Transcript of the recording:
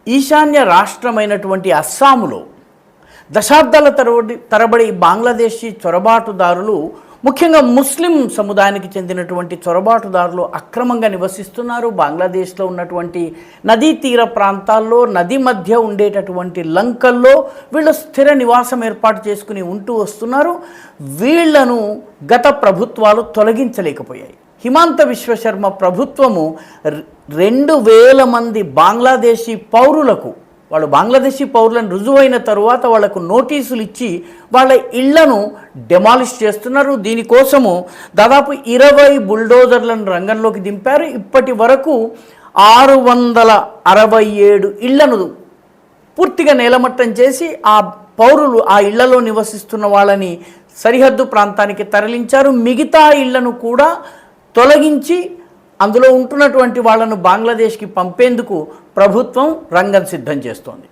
ఈశాన్య రాష్ట్రమైనటువంటి అస్సాములో దశాబ్దాల తరబడి బంగ్లాదేశీ చొరబాటుదారులు, ముఖ్యంగా ముస్లిం సముదాయానికి చెందినటువంటి చొరబాటుదారులు అక్రమంగా నివసిస్తున్నారు. బంగ్లాదేశ్లో ఉన్నటువంటి నదీ తీర ప్రాంతాల్లో, నది మధ్య ఉండేటటువంటి లంకల్లో వీళ్ళు స్థిర నివాసం ఏర్పాటు చేసుకుని ఉంటూ వస్తున్నారు. వీళ్లను గత ప్రభుత్వాలు తొలగించలేకపోయాయి. హిమాంత విశ్వశర్మ ప్రభుత్వము 2000 మంది బంగ్లాదేశీ పౌరులకు, వాళ్ళు బంగ్లాదేశీ పౌరులను రుజువైన తరువాత వాళ్లకు నోటీసులు ఇచ్చి వాళ్ళ ఇళ్లను డెమాలిష్ చేస్తున్నారు. దీనికోసము దాదాపు 20 బుల్డోజర్లను రంగంలోకి దింపారు. ఇప్పటి వరకు 667 ఇళ్లను పూర్తిగా నేలమట్టం చేసి ఆ పౌరులు ఆ ఇళ్లలో నివసిస్తున్న వాళ్ళని సరిహద్దు ప్రాంతానికి తరలించారు. మిగతా ఇళ్లను కూడా తొలగించి అందులో ఉంటున్నటువంటి వాళ్ళను బంగ్లాదేశ్కి పంపేందుకు ప్రభుత్వం రంగం సిద్ధం చేస్తోంది.